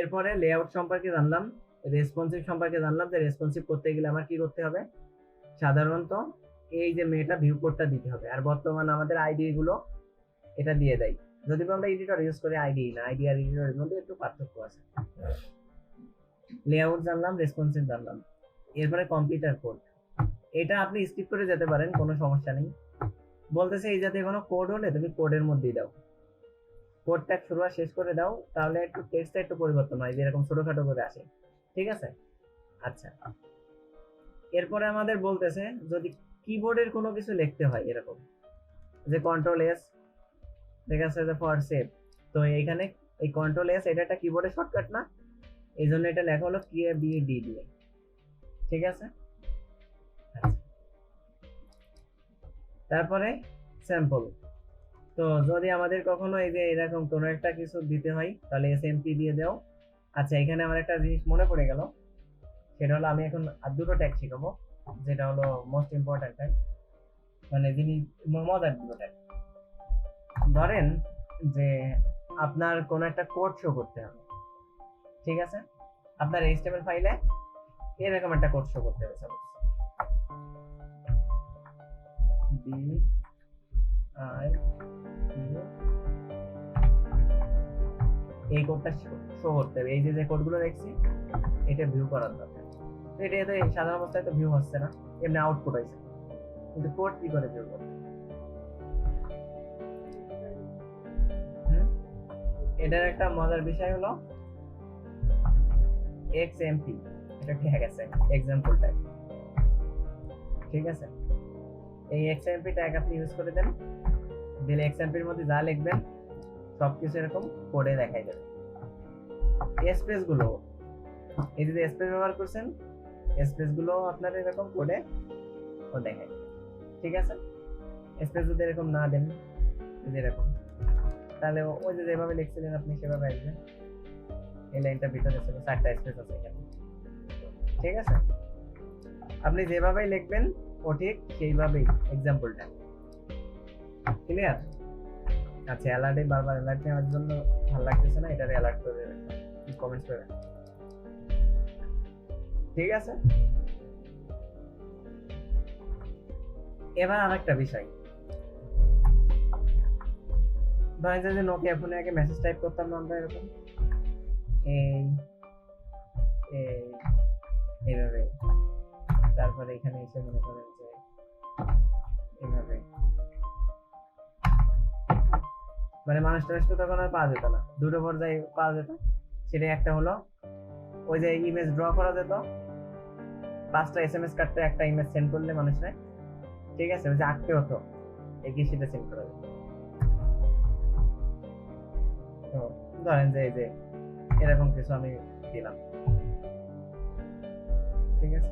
এরপরে লেআউট সম্পর্কে জানলাম, রেসপন্সিভ সম্পর্কে জানলাম যে রেসপন্সিভ করতে গেলে আমার কি করতে হবে, সাধারণত এই যে মেটা ভিউ কোডটা দিতে হবে। আর বর্তমান আমাদের আইডি গুলো এটা দিয়ে দেয়, যদি আমরা এডিটর ইউজ করি আইডি না, আইডি আর এডিটরের মধ্যে একটু পার্থক্য আছে। লেআউট জানলাম, রেসপন্সিভ জানলাম, এরপরে কম্পিউটার কোড। এটা আপনি স্কিপ করে যেতে পারেন, কোনো সমস্যা নেই। বলতেছে এই জাতীয় কোনো কোড হলে তুমি কোডের মধ্যেই দাও, কোডটা শুরু আর শেষ করে দাও, তাহলে একটু টেক্সটটা একটু পরিবর্তন হয়, যেরকম ছোটখাটো করে আসে। ঠিক আছে? আচ্ছা, এরপরে আমাদের বলতেছে যদি কিবোর্ডের কোনো কিছু লিখতে হয়, এরকম যে কন্ট্রোল এস, ঠিক আছে, যে ফর সেভ, তো এইখানে এই কন্ট্রোল এস এটা একটা কিবোর্ডের শর্টকাট না, এই জন্য এটা লেখা হলো কি বি ডি দিয়ে। ঠিক আছে? তারপরে স্যাম্পল, তো যদি আমাদের কখনো এই যে এরকম কোনো একটা কিছু দিতে হয় তাহলে এসএমপি দিয়ে দাও। আচ্ছা, এখানে আমার একটা জিনিস মনে পড়ে গেল, সেটা হলো আমি এখন আর দুটো ট্যাগ শিখাবো, যেটা হলো মোস্ট ইম্পর্টেন্ট ট্যাগ, মানে যিনি মজার দুটো ট্যাগ। ধরেন যে আপনার কোনো একটা কোড শো করতে হবে, ঠিক আছে, আপনার এইচটিএমএল ফাইলে এরকম একটা কোড শো করতে হবে, সাপোজ বি আই এই কোডটা শো করতে হবে, এই যে কোডগুলো দেখছি এটা ভিউ করার দরকার। তো এটা তো সাধারণ অবস্থায় তো ভিউ হচ্ছে না, এমনি আউটপুট হয়েছে, কিন্তু কোড কি করে ভিউ করবে? এটার একটা মজার বিষয় হলো এক্সএমপি, এটা ট্যাগ আছে, এক্সাম্পল ট্যাগ। ঠিক আছে, এই এক্সএমপি ট্যাগ আপনি ইউজ করে দেন, দিলে এক্সএমপির মধ্যে যা লিখবেন সবকিছু এরকম কোডে দেখাই যাবে। স্পেস গুলো, এই যে স্পেস ব্যবহার করছেন, স্পেস গুলো আপনার এরকম কোডে ও দেখায়। ঠিক আছে, স্পেস যদি এরকম না দেন যেরকম, তাহলে ওই যে যেভাবে লিখছিলেন আপনি সেভাবে আসবে। এই লাইনটা ভিতরে ছিল, 4টা স্পেস আছে এখানে। ঠিক আছে, আপনি যেভাবেই লিখবেন ও ঠিক সেইভাবেই এক্সাম্পলটা। ক্লিয়ার? আচ্ছা, অ্যালার্টে বারবার অ্যালার্ট নেওয়ার জন্য ভালো লাগতেছে না, এটারে অ্যালার্ট করে দেবেন, কমেন্টস করে। ঠিক আছে, এবার আরেকটা বিষয়, ধরেন যে নোকিয়া ফোনে আগে মেসেজ টাইপ করতাম না আমরা এরকম এইভাবে, তারপরে এখানে এসে মনে করেন যে এইভাবে, মানে মানুষ টানুষ তো তখন আর পাওয়া যেত না, দুটো পর্যায়ে পাওয়া যেত। সেটা একটা হলো ওই যে ইমেজ ড্র করা যেত, 5টা এসএমএস কাটতে একটা ইমেজ সেন্ড করলে মানুষরা, ঠিক আছে, ওই যে আঁকতে হতো, একই সেটা সেন্ড করা যেত। তো ধরেন যে এই যে এরকম কিছু আমি দিলাম, ঠিক আছে,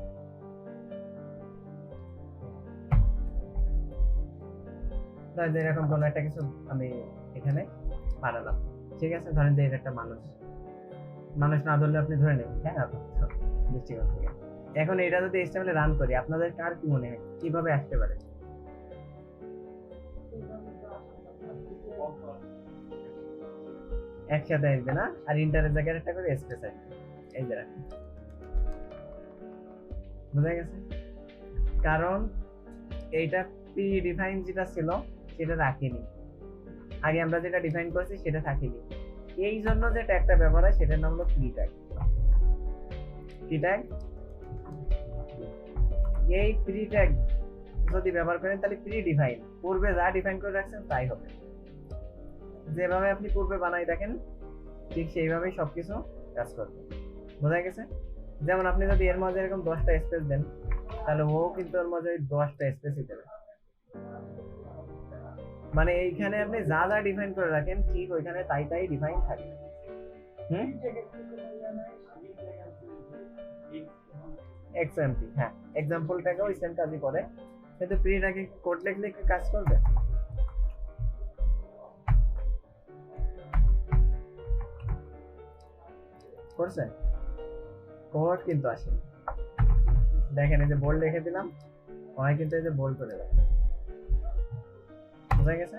ধরেন যে এরকম কোনো একটা কিছু আমি এখানে বানালাম, ঠিক আছে, ধরেন যে এটা একটা মানুষ না ধরলে আপনি ধরে নেবেন, হ্যাঁ, দৃষ্টিকোণ থেকে। এখন এটা যদি এইচটিএমএল রান করি, আপনাদের কার কি মনে হয় কিভাবে আসতে পারে? একসাথে আসবে না, আর ইন্টারের জায়গায় একটা করে স্পেস আসবে, এই যে রাখুন, বুঝা গেছে? কারণ এইটা প্রি ডিফাইন যেটা ছিল সেটা রাখিনি, আগে আমরা যেটা ডিফাইন করেছি সেটা থাকিনি, এই জন্য যে ট্যাগটা ব্যবহার হয় সেটার নাম হলো প্রি ট্যাগ। কি ট্যাগ? এই প্রি ট্যাগ যদি ব্যবহার করেন তাহলে প্রি ডিফাইন, পূর্বে যা ডিফাইন করে রাখছেন তাই হবে, যেভাবে আপনি পূর্বে বানাই দেখেন ঠিক সেইভাবেই সবকিছু কাজ করবে। বোঝা গেছে? যেমন আপনি যদি এর মাঝে এরকম 10টা স্পেস দেন, তাহলে ও কিন্তু এর মাঝে 10টা স্পেসই দেবে, মানে এইখানে আপনি যা যা ডিফাইন করে রাখেন ঠিক ওইখানে তাই তাই ডিফাইন থাকবে। এক্সএমপি, হ্যাঁ, এক্সাম্পলটাকে ওই সেম কাজই করে, কিন্তু প্রিটাকে কোড লিখলে কি কাজ করবে? করছে? কোড কিন্তু আসেনি, দেখেন এই যে বোল্ড লিখে দিলাম, ওই কিন্তু এই যে বোল্ড করে দিলাম, বুঝা গেছে?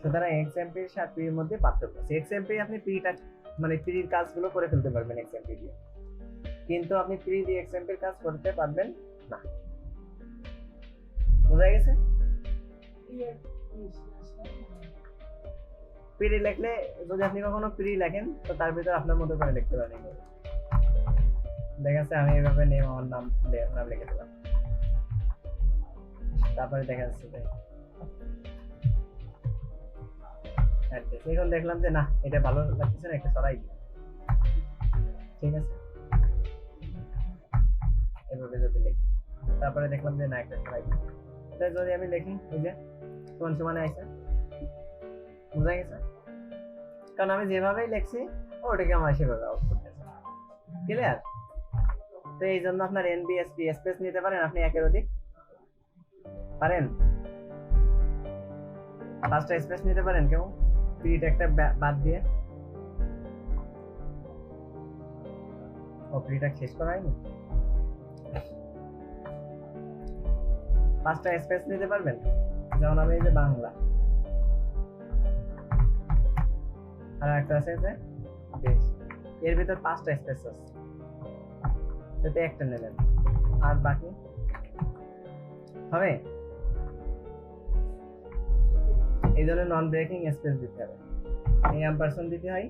সুতরাং এক্সএমপি এর সাথে এর মধ্যে পার্থক্য আছে। এক্সএমপি আপনি প্রিটা মানে প্রির কাজগুলো করে ফেলতে পারবেন এক্সএমপি দিয়ে, কিন্তু আপনি প্রি দিয়ে এক্সএমপির কাজ করতে পারবেন না। বোঝা গেছে? প্রি লিখলে যদি আপনি কখনো প্রি লেখেন তো তার ভিতরে আপনার মতো করে লিখতে পারেন। দেখা যাচ্ছে আমি এইভাবে নেম আমার নাম লিখে দিলাম, তারপরে দেখা যাচ্ছে যে এখন দেখলাম যে না এটা ভালো লাগতেছে না, একটা সরাই দিই। ঠিক আছে, এভাবে যদি লিখি তারপরে দেখলাম যে না একটা সরাই দিই, এটা যদি আমি লিখি এই যে সমান সমানে আইছে, বোঝা গেছে? কারণ আমি যেভাবেই লিখছি ওটাকে আমার সেভাবে আউটপুট দিচ্ছে। ক্লিয়ার? তো এই জন্য আপনার এনবিএসপি স্পেস নিতে পারেন আপনি একের অধিক, পারেন 5টা স্পেস নিতে পারেন কেউ প্রিট একটা বাদ দিয়ে। ও প্রিটা শেষ করা হয়নি, 5টা স্পেস নিতে পারবেন। যেমন আমি এই যে বাংলা, আর একটা আছে যে দেশ, এর ভিতর 5টা স্পেস আছে, সেটা একটা নেবেন আর বাকি হবে। এই জন্য নন ব্রেকিং স্পেস দিতে হবে, এই অ্যাম্পারসেন্ট দিতে হয়,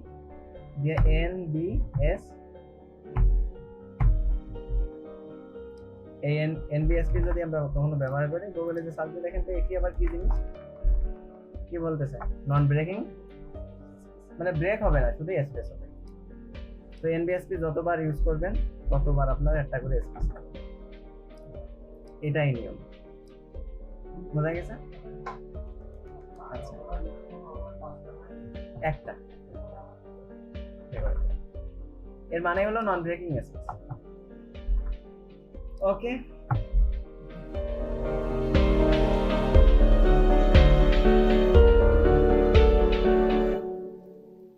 দিয়ে NBS এই NBSP যদি আমরা কখনো ব্যবহার করি গুগলে যে সার্চ দিয়ে দেখেন তো এটি আবার কি জিনিস, কি বলতেছে? নন ব্রেকিং, মানে ব্রেক হবে না, শুধু স্পেস হবে। তো NBSP যতবার ইউজ করবেন ততবার আপনার একটা করে স্পেস হবে, এটাই নিয়ম। বোঝা গেছে? আচ্ছা, একটা এর মানে হলো নন ব্রেকিং স্পেস। ওকে।